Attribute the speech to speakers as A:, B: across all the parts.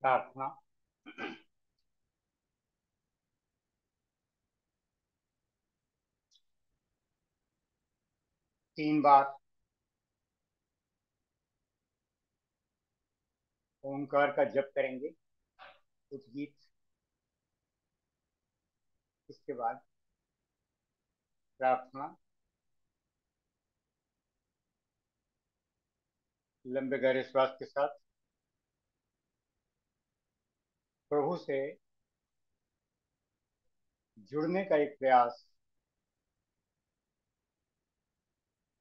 A: प्रार्थना। 3 बार ओंकार का जप करेंगे, कुछ गीत। इसके बाद प्रार्थना, लंबे गहरे श्वास के साथ प्रभु से जुड़ने का एक प्रयास,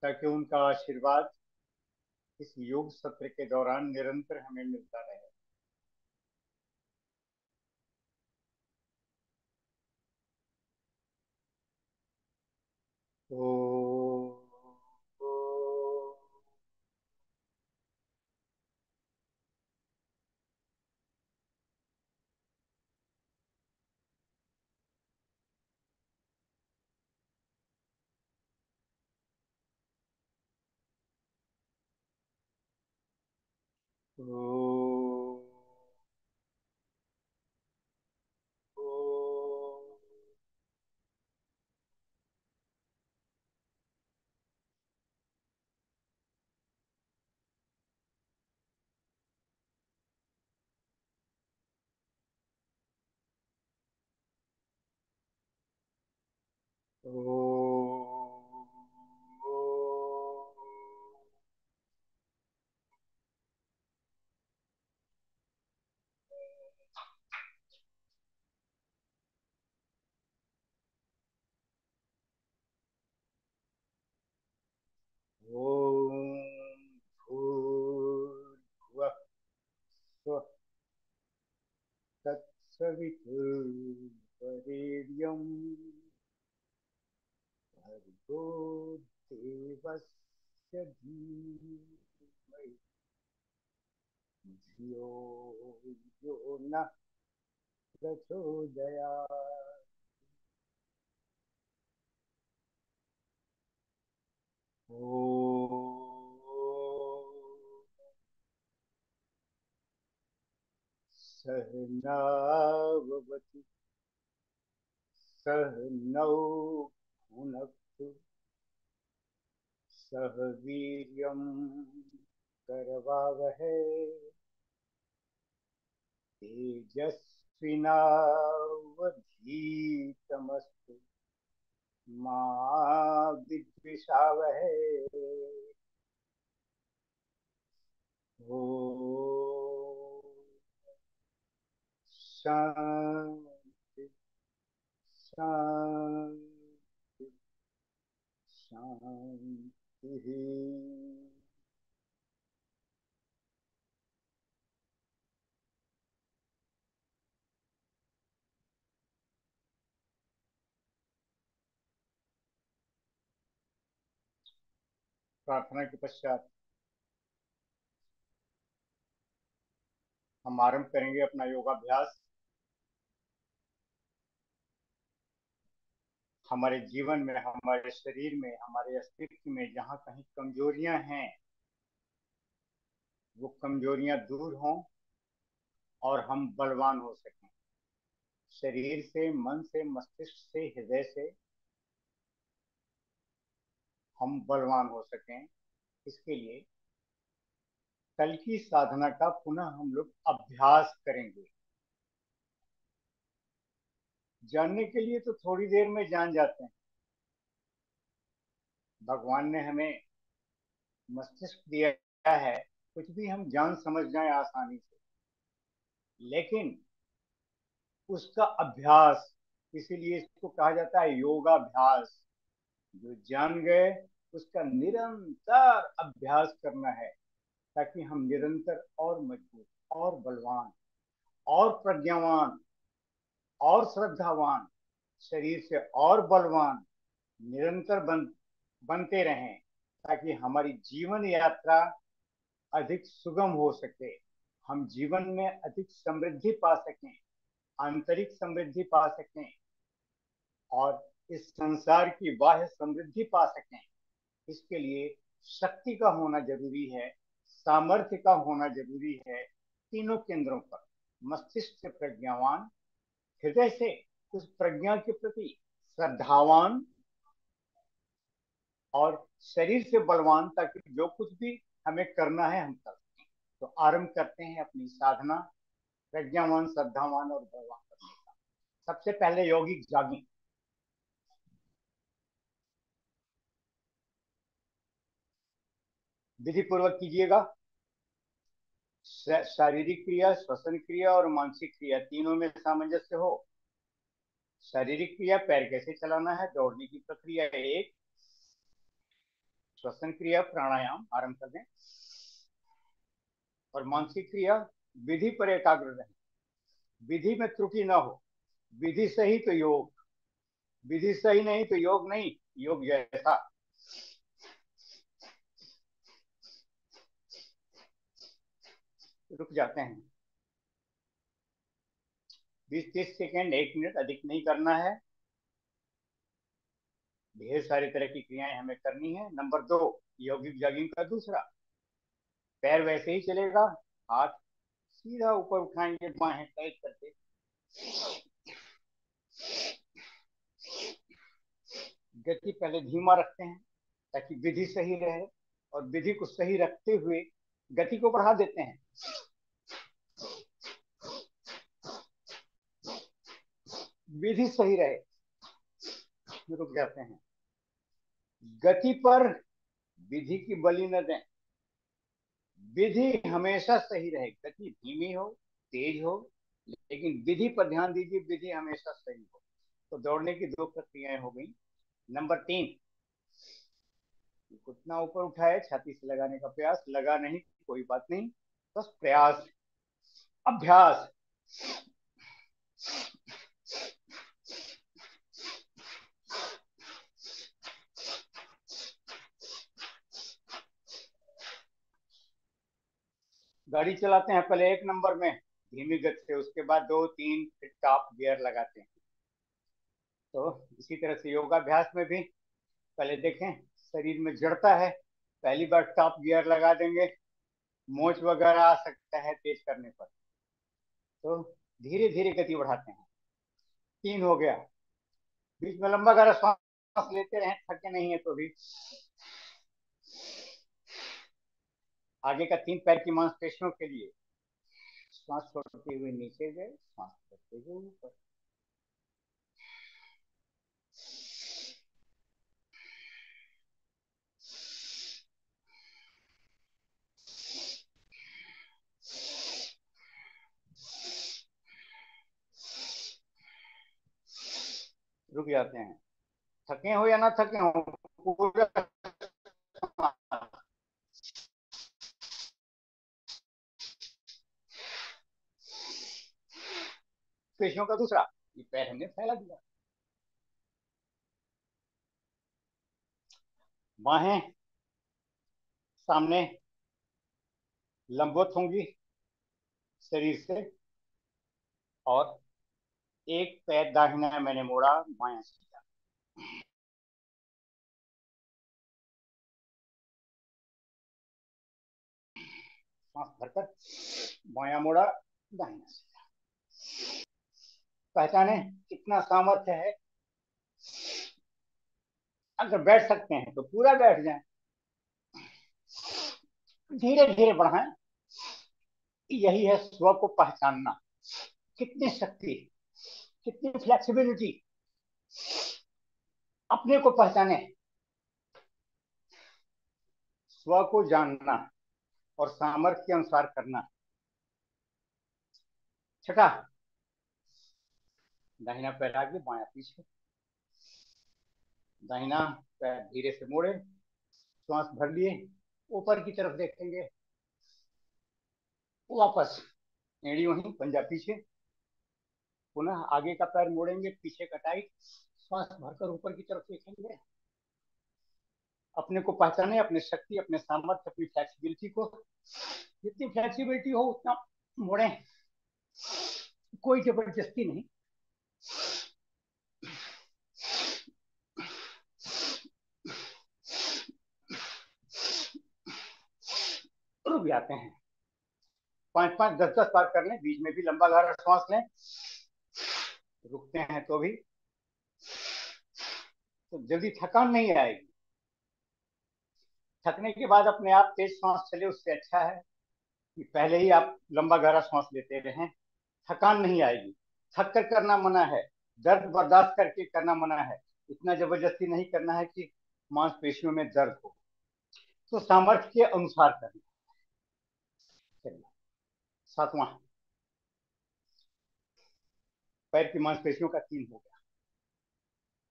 A: ताकि उनका आशीर्वाद इस योग सत्र के दौरान निरंतर हमें मिलता रहे। ओ, ओ, ओ, ओ, ओ, ओम भूर्भुवः स्वः तत्सवितुर्वरेण्यं भर्गो देवस्य धीमहि धियो यो नः प्रचोदयात्। ॐ सहनाववतु सहनौ भुनक्तु सह वीर्यं करवावहै तेजस्विनावधीतमस्तु मा विद्विषावहै। ॐ शांति शांति शांति। प्रार्थना के पश्चात हम आरंभ करेंगे अपना योगाभ्यास। हमारे जीवन में, हमारे शरीर में, हमारे अस्तित्व में जहाँ कहीं कमजोरियां हैं, वो कमजोरियां दूर हों और हम बलवान हो सकें। शरीर से, मन से, मस्तिष्क से, हृदय से हम बलवान हो सकें। इसके लिए कल की साधना का पुनः हम लोग अभ्यास करेंगे। जानने के लिए तो थोड़ी देर में जान जाते हैं। भगवान ने हमें मस्तिष्क दिया है, कुछ भी हम जान समझ जाएं आसानी से, लेकिन उसका अभ्यास, इसीलिए इसको कहा जाता है योगाभ्यास। जो जान गए उसका निरंतर अभ्यास करना है, ताकि हम निरंतर और मजबूत और बलवान और प्रज्ञावान और श्रद्धावान, शरीर से और बलवान निरंतर बनते रहें, ताकि हमारी जीवन यात्रा अधिक सुगम हो सके, हम जीवन में अधिक समृद्धि पा सकें, आंतरिक समृद्धि पा सकें और इस संसार की बाह्य समृद्धि पा सकें। इसके लिए शक्ति का होना जरूरी है, सामर्थ्य का होना जरूरी है, तीनों केंद्रों पर। मस्तिष्क से प्रज्ञावान, हृदय से उस प्रज्ञा के प्रति श्रद्धावान, और शरीर से बलवान, ताकि जो कुछ भी हमें करना है हम कर सकें। तो आरंभ करते हैं अपनी साधना प्रज्ञावान, श्रद्धावान और बलवान करने का। सबसे पहले यौगिक जागिंग। विधि पूर्वक कीजिएगा। शारीरिक क्रिया, श्वसन क्रिया और मानसिक क्रिया तीनों में सामंजस्य हो। शारीरिक क्रिया, पैर कैसे चलाना है, दौड़ने की प्रक्रिया एक। श्वसन क्रिया, प्राणायाम आरंभ कर दें। और मानसिक क्रिया, विधि पर एकाग्र रहें, विधि में त्रुटि ना हो। विधि सही तो योग, विधि सही नहीं तो योग नहीं, योग जैसा। रुक जाते हैं। 20-30 सेकेंड, 1 मिनट, अधिक नहीं करना है। ढेर सारी तरह की क्रियाएं हमें करनी है। नंबर 2, यौगिक जॉगिंग का दूसरा, पैर वैसे ही चलेगा, हाथ सीधा ऊपर उठाएंगे बाहें टाइट करके। गति पहले धीमा रखते हैं ताकि विधि सही रहे, और विधि को सही रखते हुए गति को बढ़ा देते हैं। विधि सही रहे, रुक जाते हैं। गति पर विधि की बलि न दें। विधि हमेशा सही रहे, गति धीमी हो, तेज हो, लेकिन विधि पर ध्यान दीजिए, विधि हमेशा सही हो। तो दौड़ने की 2 प्रक्रियाएं हो गई। नंबर 3, घुटना ऊपर उठाए, छाती से लगाने का प्रयास, लगा नहीं कोई बात नहीं, बस प्रयास, अभ्यास। गाड़ी चलाते हैं पहले 1 नंबर में धीमी गति से, उसके बाद 2-3 फिर टॉप गियर लगाते हैं। तो इसी तरह से योगाभ्यास में भी पहले देखें शरीर में जड़ता है, पहली बार टॉप गियर लगा देंगे, मोच वगैरह आ सकता है तेज करने पर। तो धीरे धीरे गति बढ़ाते हैं। 3 हो गया। बीच में लंबा गहरा सांस लेते रहें, थके नहीं है तो भी। आगे का 3 पैर की मांसपेशियों के लिए सांस छोड़ते हुए नीचे गए, सांस छोड़ते हुए ऊपर। रुक जाते हैं। थके हो या ना थके हो, पूरा पेशियों का दूसरा, ये पैर हमने फैला दिया। बाहें सामने लंबवत होंगी शरीर से, और एक पैर दाहिना मैंने मोड़ा, बायां सीधा। सांस भरकर बायां मोड़ा, दाहिना सीधा। पहचाने कितना सामर्थ्य है। अगर बैठ सकते हैं तो पूरा बैठ जाएं, धीरे धीरे बढ़ाएं। यही है स्व को पहचानना। कितनी शक्ति, कितनी फ्लेक्सिबिलिटी, अपने को पहचाने, स्व को जानना और सामर्थ्य के अनुसार करना। छठा, दाहिना पैर आगे बायां पीछे, दाहिना पैर धीरे से मोड़े, श्वास भर लिए, ऊपर की तरफ देखेंगे, वापस एड़ी वहीं, पंजा पीछे, पुनः आगे का पैर मोड़ेंगे, पीछे का टाइट, श्वास भरकर ऊपर की तरफ देखेंगे। अपने को पहचाने, अपने शक्ति, अपने सामर्थ्य, अपनी फ्लेक्सिबिलिटी को। जितनी फ्लेक्सिबिलिटी हो उतना मोड़े, कोई जबरदस्ती नहीं। रुक जाते हैं। पांच पांच 10 10 बार कर लें, बीच में भी लंबा गहरा श्वास लें, रुकते हैं तो भी, तो जल्दी थकान नहीं आएगी। थकने के बाद अपने आप तेज श्वास चले, उससे अच्छा है कि पहले ही आप लंबा गहरा श्वास लेते रहें, थकान नहीं आएगी। थक कर करना मना है, दर्द बर्दाश्त करके करना मना है, इतना जबरदस्ती नहीं करना है कि मांसपेशियों में दर्द हो, तो सामर्थ्य के अनुसार करना। चलिए, सातवां, पैर की मांसपेशियों का 3 हो गया।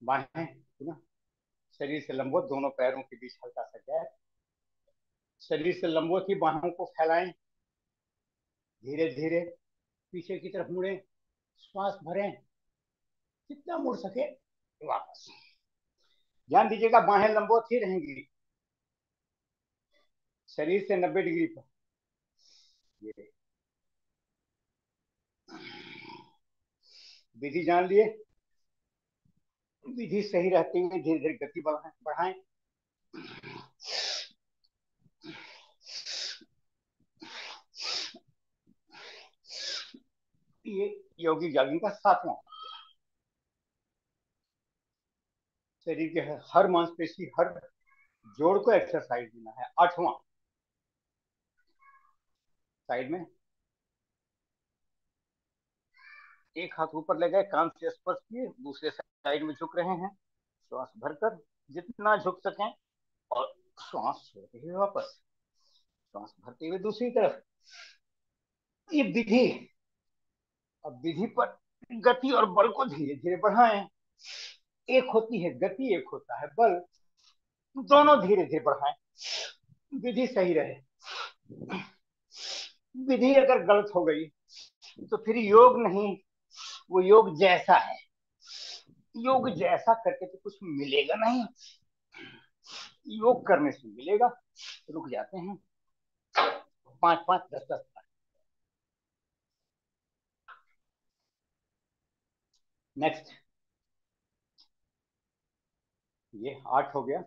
A: बाहें ना, शरीर से लंबवत, दोनों पैरों के बीच हल्का सा गैप, शरीर से लंबवत ही बाहों को फैलाएं, धीरे धीरे पीछे की तरफ मुड़ें, श्वास भरें, जितना मुड़ सके वापस। ध्यान दीजिएगा, बाहें लंबवत ही रहेंगी शरीर से 90 डिग्री पर। ये विधि जान लिए, विधि सही रहती है, धीरे धीरे गति बढ़ाएं। ये योगी जॉगिंग का 7वां। शरीर के हर मांसपेशी, हर जोड़ को एक्सरसाइज देना है। 8वां, साइड में एक हाथ ऊपर ले गए, कान से स्पर्श किए, दूसरे साइड में झुक रहे हैं, श्वास भरकर जितना झुक सकें, और श्वास छोड़ते हुए वापस, श्वास भरते हुए दूसरी तरफ। ये विधि, अब विधि पर गति और बल को धीरे धीरे बढ़ाएं। एक होती है गति, एक होता है बल, दोनों धीरे धीरे बढ़ाएं, विधि सही रहे। विधि अगर गलत हो गई तो फिर योग नहीं, वो योग जैसा है, योग जैसा करके तो कुछ मिलेगा नहीं, योग करने से मिलेगा। रुक जाते हैं, 5 5 10 10। नेक्स्ट, ये 8 हो गया।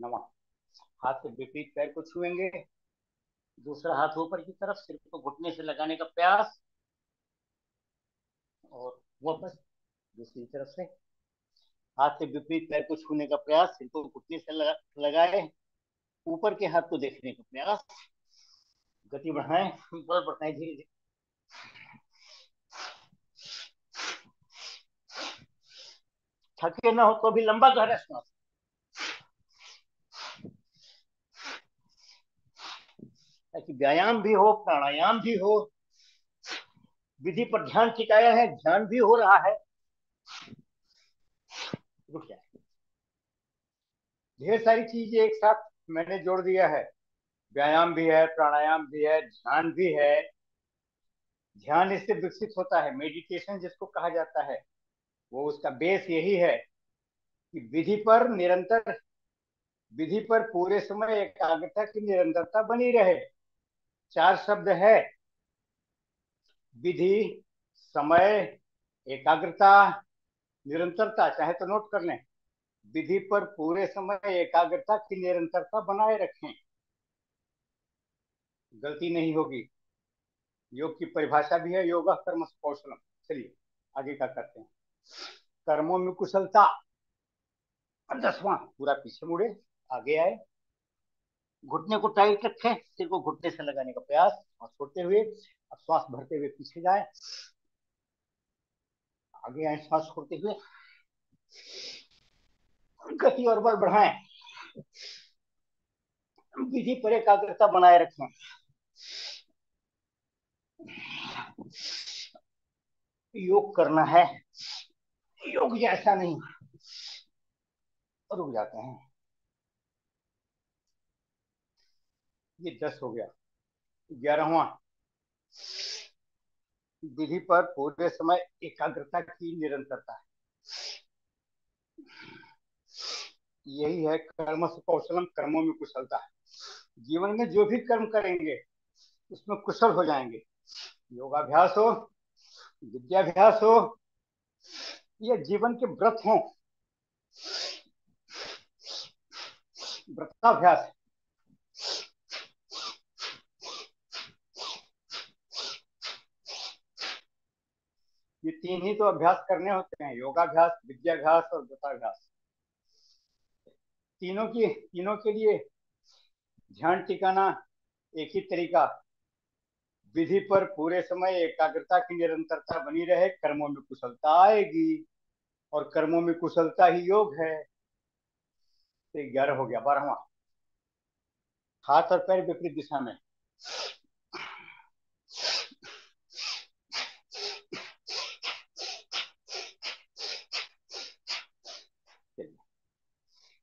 A: 9वां, हाथ से विपरीत पैर को छुएंगे, दूसरा हाथ ऊपर की तरफ, सिर को घुटने से लगाने का प्रयास, और वापस दूसरी तरफ से हाथ से विपरीत पैर को छूने का प्रयास, सिर को घुटने से लगाए, ऊपर के हाथ को देखने का प्रयास, गति बढ़ाएं, बल बढ़ाएं धीरे धीरे। थके ना हो तो भी लंबा गहरा श्वास, ताकि व्यायाम भी हो, प्राणायाम भी हो, विधि पर ध्यान टिकाया है, ध्यान भी हो रहा है। रुक जाए, ढेर सारी चीजें एक साथ मैंने जोड़ दिया है, व्यायाम भी है, प्राणायाम भी है, ध्यान भी है। ध्यान इससे विकसित होता है, मेडिटेशन जिसको कहा जाता है, वो उसका बेस यही है कि विधि पर पूरे समय एकाग्रता की निरंतरता बनी रहे। 4 शब्द है, विधि, समय, एकाग्रता, निरंतरता। चाहे तो नोट कर लें, विधि पर पूरे समय एकाग्रता की निरंतरता बनाए रखें, गलती नहीं होगी। योग की परिभाषा भी है, योगा कर्म कौशलम। चलिए आगे का करते हैं, कर्मों में कुशलता। 10वां, पूरा पीछे मुड़े, आगे आए, घुटने को टाइट रखें, सिर को घुटने से लगाने का प्रयास, और छोड़ते हुए अब श्वास भरते हुए पीछे जाए, आगे आए, श्वास छोड़ते हुए, गति और बल बढ़ाएं, विधि पर एकाग्रता बनाए रखें। योग करना है, योग जैसा नहीं। रुक जाते हैं, ये 10 हो गया। 11वां, विधि पर पूरे समय एकाग्रता की निरंतरता। यही है कर्म कौशलम, कर्मों में कुशलता है। जीवन में जो भी कर्म करेंगे उसमें कुशल हो जाएंगे, योगाभ्यास हो, विद्याभ्यास हो, या जीवन के व्रत हो, व्रताभ्यास। ये तीन ही तो अभ्यास करने होते हैं, योगाभ्यास, विद्याभ्यास और गताभ्यास। तीनों के लिए ध्यान टिकाना एक ही तरीका, विधि पर पूरे समय एकाग्रता की निरंतरता बनी रहे, कर्मों में कुशलता आएगी, और कर्मों में कुशलता ही योग है। तो 11 हो गया। 12वां, हाथ और पैर विपरीत दिशा में।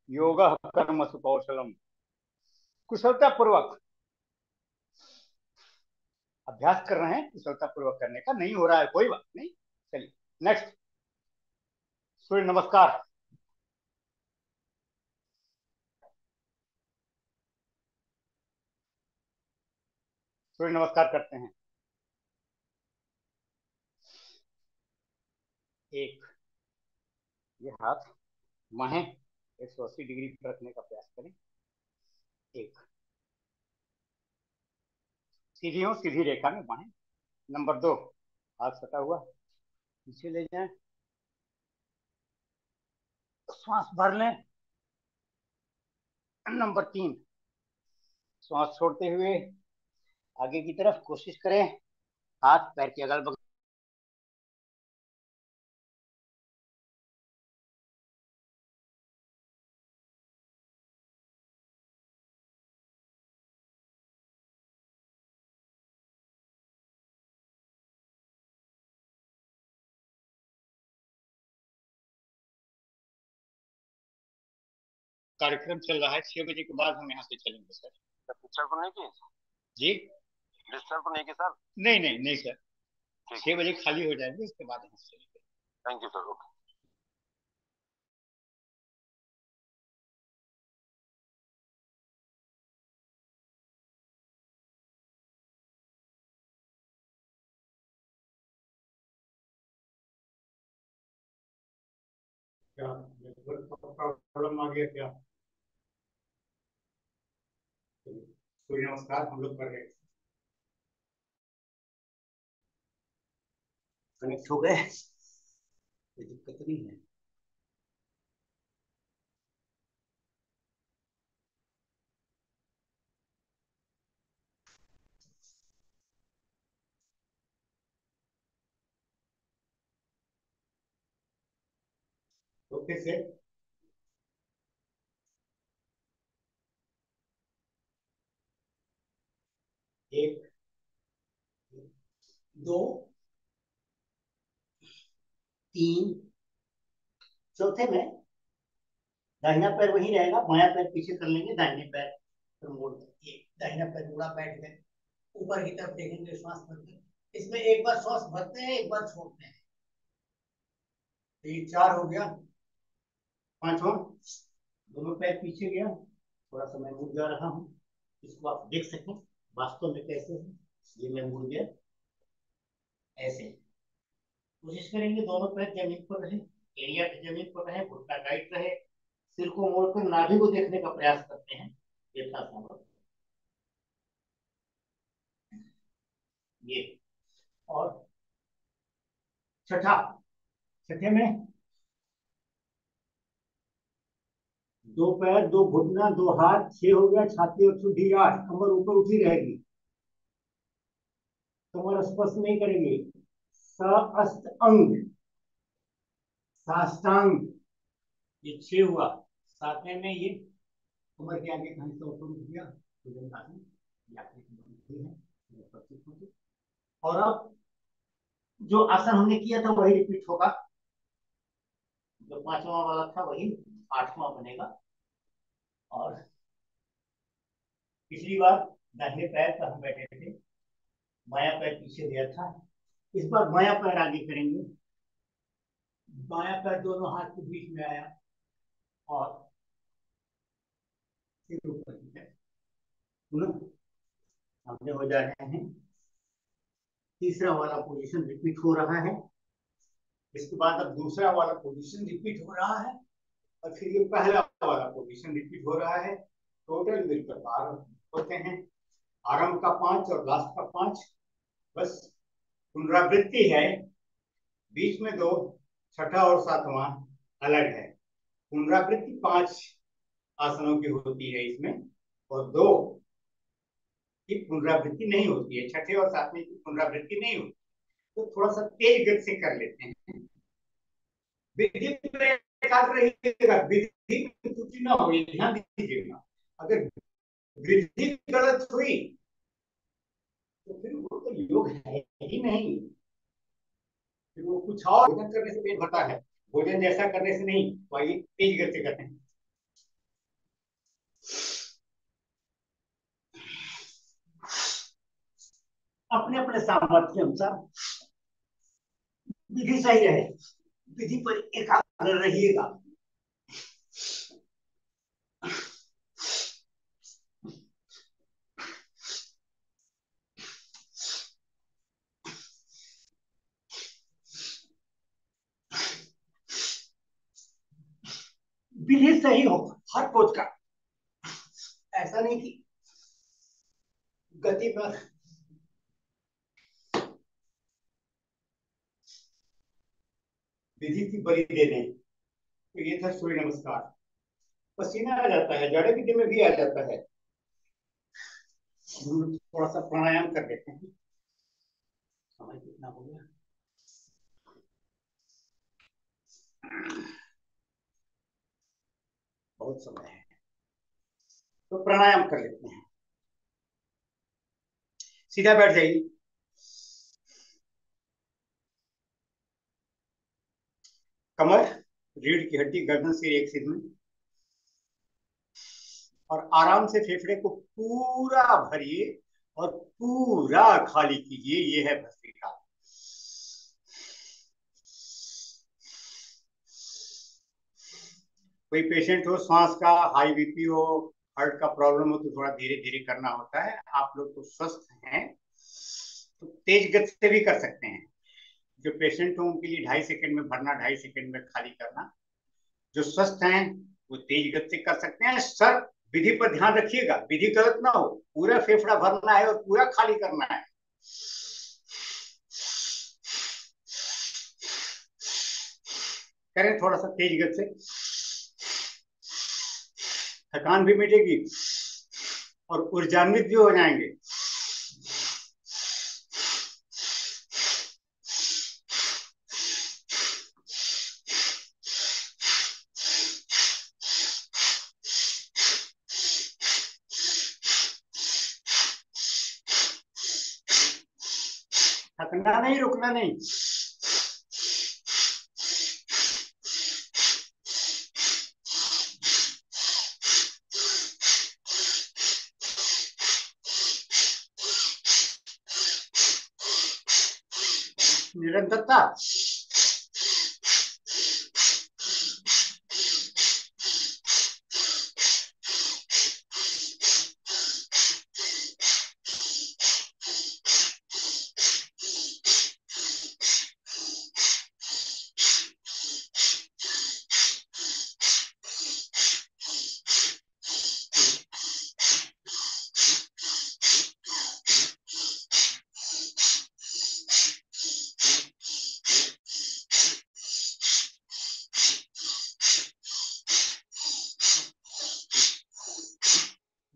A: योग कर्म सुकौशलम, कुशलता पूर्वक अभ्यास कर रहे हैं, कुशलता पूर्वक करने का। नहीं हो रहा है कोई बात नहीं, चलिए नेक्स्ट। सूर्य नमस्कार। सूर्य नमस्कार करते हैं। एक, ये हाथ बाहें 180 डिग्री पर रखने का प्रयास करें। एक, सीधी हो, सीधी रेखा में बाहें। नंबर 2, हाथ सटा हुआ, पीछे ले जाएं, श्वास भर लें। नंबर 3, श्वास छोड़ते हुए आगे की तरफ कोशिश करें, हाथ पैर के अगल बगल। कार्यक्रम चल रहा है, 6 बजे के बाद हम यहाँ से चलेंगे सर।
B: डिस्टर्ब तो नहीं की
A: जी?
B: डिस्टर्ब तो नहीं की सर?
A: नहीं नहीं नहीं सर, 6 बजे खाली हो जाएंगे, उसके बाद यहाँ से चलेंगे।
B: Thank you sir. ओके।
A: क्या प्रॉब्लम आ गया क्या? सूर्य नमस्कार हम लोग कर रहे हैं। कनेक्ट हो गए, कोई दिक्कत नहीं है। ओके से एक, दो, तीन, चौथे में दाहिना पैर वहीं रहेगा, बायां पैर पीछे कर लेंगे, दाहिने पैर पर मोड़ देंगे। दाहिना पैर मुड़ा, बैठ गए, ऊपर की तरफ देखेंगे, श्वास भरते। इसमें एक बार श्वास भरते हैं, एक बार छोड़ते हैं। तो ये 4 हो गया। 5वां, दोनों पैर पीछे गया, थोड़ा सा मैं मुड़ जा रहा हूँ, इसको आप देख सकें वास्तव में कैसे है। ये मैं मुड़ गया, ऐसे कोशिश करेंगे दोनों पैर जमीन पर रहे, एरिया जमीन पर रहे, घुटना टाइट रहे, सिर को मोड़कर नाभि को देखने का प्रयास करते हैं यथासंभव। ये, और छठा, छठे में दो पैर, दो घुटना, दो हाथ, 6 हो गया। छाती और ठुड्डी 8, कमर ऊपर उठी रहेगी, कमर स्पर्श नहीं करेंगे। स अस्त अंग, साष्टांग, ये 6 हुआ। 7वें में ये कमर के आगे कहीं से ऊपर उठ गया, और अब जो आसन हमने किया था वही रिपीट होगा, जो 5वां वाला था वही 8वां बनेगा। और पिछली बार दाहिने पैर पर हम बैठे थे, बायां पैर पीछे गया था, इस बार बायां पैर आगे करेंगे, बायां पैर दोनों हाथ के बीच में आया, और सिर ऊपर की तरफ हमने हो जा रहे हैं। तीसरा वाला पोजीशन रिपीट हो रहा है, इसके बाद अब दूसरा वाला पोजीशन रिपीट हो रहा है, और फिर ये पहला वाला पोजीशन रिपीट हो रहा है। टोटल मिलकर 12 होते हैं। आरंभ का 5 और लास्ट का 5, बस पुनरावृत्ति है, बीच में दो, छठा और सातवां अलग है। पुनरावृत्ति 5 आसनों की होती है इसमें, और दो की पुनरावृत्ति नहीं होती है, छठे और सातवें की पुनरावृत्ति नहीं होती। तो थोड़ा सा तेज गति से कर लेते हैं। विधि पर एकाग्र रहिएगा, विधि में त्रुटि ना हो, ये ध्यान दीजिएगा। अगर विधि गलत हुई तो फिर वो तो योग है ही नहीं, फिर वो कुछ और। भोजन करने से पेट भरता है, भोजन जैसा करने से नहीं। तो आइए तेज गति से करते हैं। अपने अपने सामर्थ्य के अनुसार विधि सही रहे, विधि पर एकाग्र रहिएगा। विधि सही हो हर पोज का, ऐसा नहीं कि गति पर विधि की बलि दे दें। तो ये था सूर्य नमस्कार। पसीना आ जाता है, जड़ विधि में भी आ जाता है। थोड़ा सा प्राणायाम कर लेते हैं। समय कितना हो गया? बहुत समय है, तो प्राणायाम कर लेते हैं। सीधा बैठ जाइए। कमर, रीढ़ की हड्डी, गर्दन से एक सिर में, और आराम से फेफड़े को पूरा भरिए और पूरा खाली कीजिए। ये है भस्त्रिका। कोई पेशेंट हो श्वास का, हाई बीपी हो, हार्ट का प्रॉब्लम हो, तो थोड़ा धीरे धीरे करना होता है। आप लोग तो स्वस्थ हैं तो तेज गति से भी कर सकते हैं। जो पेशेंट हो उनके लिए 2.5 सेकंड में भरना, 2.5 सेकंड में खाली करना। जो स्वस्थ हैं वो तेज गति से कर सकते हैं। सर, विधि पर ध्यान रखिएगा, विधि गलत ना हो। पूरा फेफड़ा भरना है और पूरा खाली करना है। करें थोड़ा सा तेज गति से, थकान भी मिटेगी और ऊर्जान्वित भी हो जाएंगे। थकना नहीं, रुकना नहीं। निरंतरता।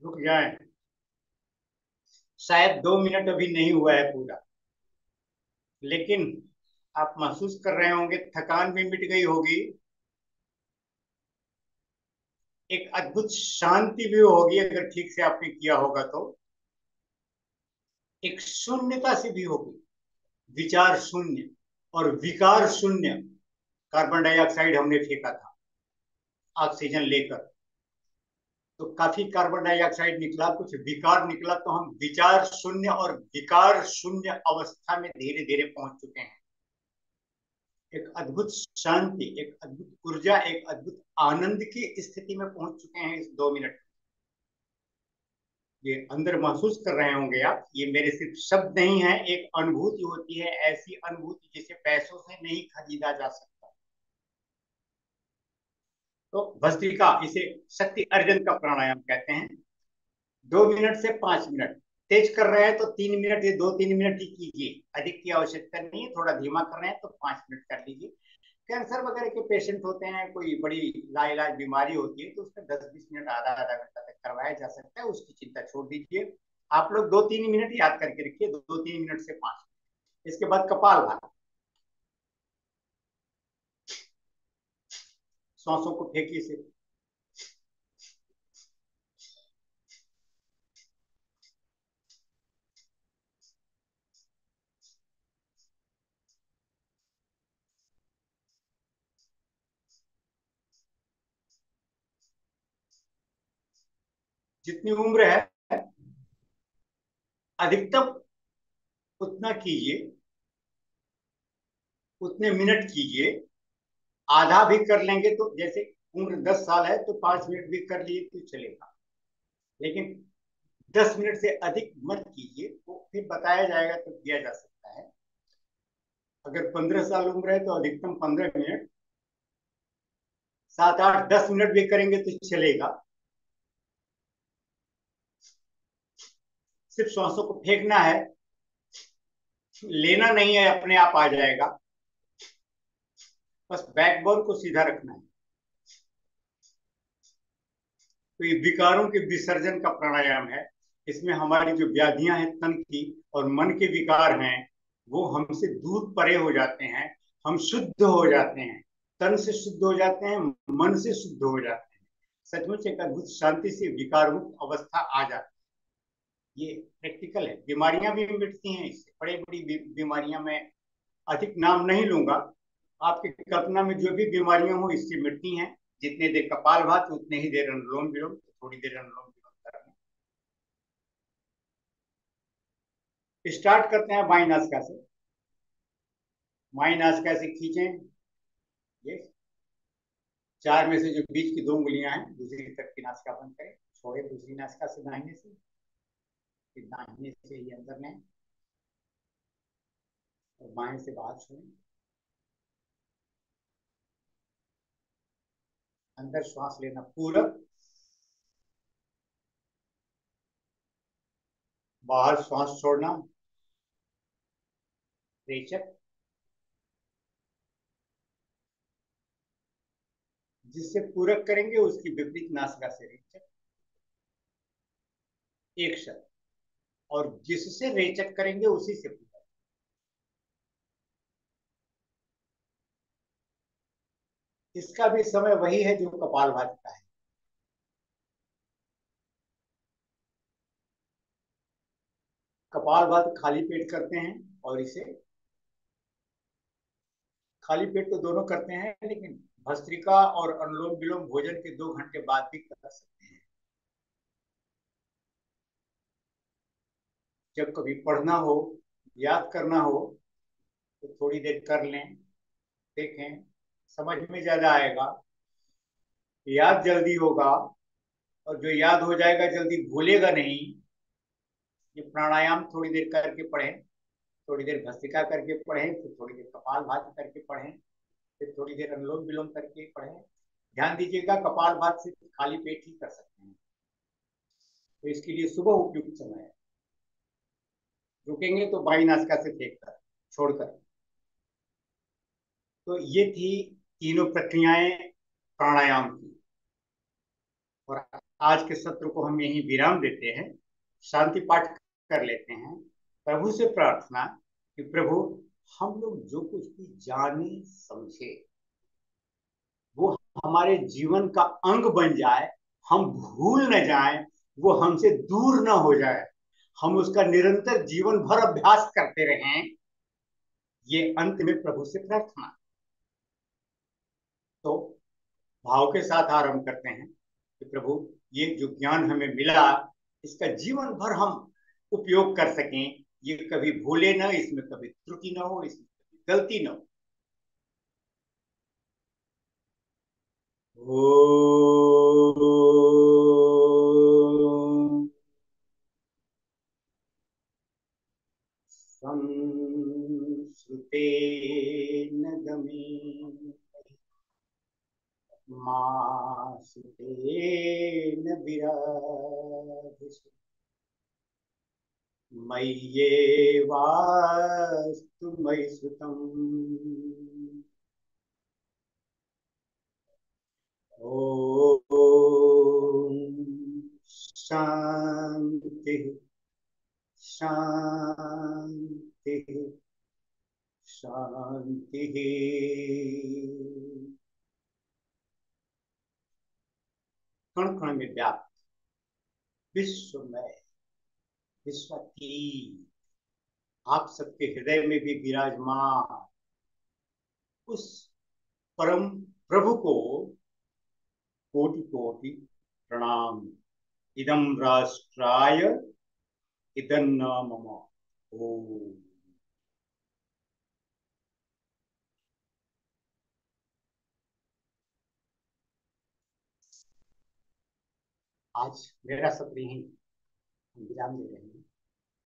A: रुक जाए। शायद 2 मिनट अभी नहीं हुआ है पूरा, लेकिन आप महसूस कर रहे होंगे थकान भी मिट गई होगी, एक अद्भुत शांति भी होगी अगर ठीक से आपने किया होगा तो। एक शून्यता से भी होगी, विचार शून्य और विकार शून्य। कार्बन डाइऑक्साइड हमने फेंका था ऑक्सीजन लेकर, तो काफी कार्बन डाइऑक्साइड निकला, कुछ विकार निकला, तो हम विचार शून्य और विकार शून्य अवस्था में धीरे धीरे पहुंच चुके हैं। एक अद्भुत शांति, एक अद्भुत ऊर्जा, एक अद्भुत आनंद की स्थिति में पहुंच चुके हैं इस 2 मिनट। ये अंदर महसूस कर रहे होंगे आप, ये मेरे सिर्फ शब्द नहीं है, एक अनुभूति होती है, ऐसी अनुभूति जिसे पैसों से नहीं खरीदा जा सकता। तो भस्त्रिका, इसे शक्ति अर्जन का प्राणायाम कहते हैं। 2 मिनट से 5 मिनट तेज कर रहे हैं तो 3 मिनट या 2-3 मिनट ही कीजिए, अधिक की आवश्यकता नहीं है। थोड़ा धीमा कर रहे हैं तो 5 मिनट कर लीजिए। कैंसर वगैरह के पेशेंट होते हैं, कोई बड़ी लाइलाज बीमारी होती है, तो उसका 10-20 मिनट, आधा आधा घंटा तक करवाया जा सकता है, उसकी चिंता छोड़ दीजिए। आप लोग 2-3 मिनट याद करके रखिए, 2-3 मिनट से 5। इसके बाद कपाल भाती, सांसों को फेंकिए से। जितनी उम्र है अधिकतम उतना कीजिए, उतने मिनट कीजिए। आधा भी कर लेंगे तो, जैसे उम्र 10 साल है तो 5 मिनट भी कर लिए तो चलेगा, लेकिन 10 मिनट से अधिक मत कीजिए, वो फिर बताया जाएगा तो किया जा सकता है। अगर 15 साल उम्र है तो अधिकतम 15 मिनट, 7, 8, 10 मिनट भी करेंगे तो चलेगा। सिर्फ सांसों को फेंकना है, लेना नहीं है, अपने आप आ जाएगा। बस बैकबोन को सीधा रखना है। तो ये विकारों के विसर्जन का प्राणायाम है। इसमें हमारी जो व्याधियां हैं तन की और मन के विकार हैं, वो हमसे दूर परे हो जाते हैं। हम शुद्ध हो जाते हैं, तन से शुद्ध हो जाते हैं, मन से शुद्ध हो जाते हैं। सचमुच एक अद्भुत शांति से विकार मुक्त अवस्था आ जाती है। ये प्रैक्टिकल है। बीमारियां भी मिटती हैं इससे, बड़ी बड़ी बीमारियां, मैं अधिक नाम नहीं लूंगा। आपकी कल्पना में जो भी बीमारियां हो इससे मिटती हैं। जितने देर कपाल भात उतने ही देर अनुलोम विलोम, थोड़ी देर अनुलोम विलोम करना। स्टार्ट करते हैं बाई नासिका से। बाई नासिका से खींचें ये, चार में से जो बीच की 2 उंगलियां हैं, दूसरी तरफ की नासिका बंद करें, छोड़े दूसरी नासिका से दाहिने से, फिर दाहिने से ही अंदर लें और बाएं से बाहर छोड़ें। अंदर श्वास लेना पूरक, बाहर श्वास छोड़ना रेचक। जिससे पूरक करेंगे उसकी विपरीत नासिका से रेचक, एक शब्द। और जिससे रेचक करेंगे उसी से पूरक। इसका भी समय वही है जो कपालभाति का है। कपालभाति खाली पेट करते हैं, और इसे खाली पेट तो दोनों करते हैं, लेकिन भस्त्रिका और अनुलोम विलोम भोजन के 2 घंटे बाद भी कर सकते हैं। जब कभी पढ़ना हो, याद करना हो, तो थोड़ी देर कर लें, देखें, समझ में ज्यादा आएगा, याद जल्दी होगा, और जो याद हो जाएगा जल्दी भूलेगा नहीं। ये प्राणायाम थोड़ी देर करके पढ़ें, थोड़ी देर भस्त्रिका करके पढ़ें, फिर थोड़ी देर कपाल भाती करके पढ़ें, फिर थोड़ी देर अनुलोम विलोम करके पढ़ें। ध्यान दीजिएगा, कपाल भात से खाली पेट ही कर सकते हैं, तो इसके लिए सुबह उपयुक्त समय है। रुकेंगे तो बाई नासिका से फेंक कर, छोड़कर। तो ये थी तीनों प्रक्रियाएं प्राणायाम की। और आज के सत्र को हम यहीं विराम देते हैं, शांति पाठ कर लेते हैं। प्रभु से प्रार्थना कि प्रभु, हम लोग जो कुछ भी जाने समझे वो हमारे जीवन का अंग बन जाए, हम भूल न जाएं, वो हमसे दूर न हो जाए, हम उसका निरंतर जीवन भर अभ्यास करते रहें। ये अंत में प्रभु से प्रार्थना। तो भाव के साथ आरंभ करते हैं कि प्रभु, ये जो ज्ञान हमें मिला, इसका जीवन भर हम उपयोग कर सकें। ये कभी भूले न, इसमें कभी त्रुटि न हो, इसमें कभी गलती न हो। संस्कृतेन गमे मासुतेन विराधसु मय्येवास्तु मयि श्रुतम्। ॐ शांति शांति शांति। कण कण में व्याप्त विश्व में विश्वातीत आप सबके हृदय में भी विराजमान उस परम प्रभु को कोटि कोटि प्रणाम। इदं राष्ट्राय इदन्न मम। ओम। आज मेरा सत्र यहीं विराम दे रहे हैं।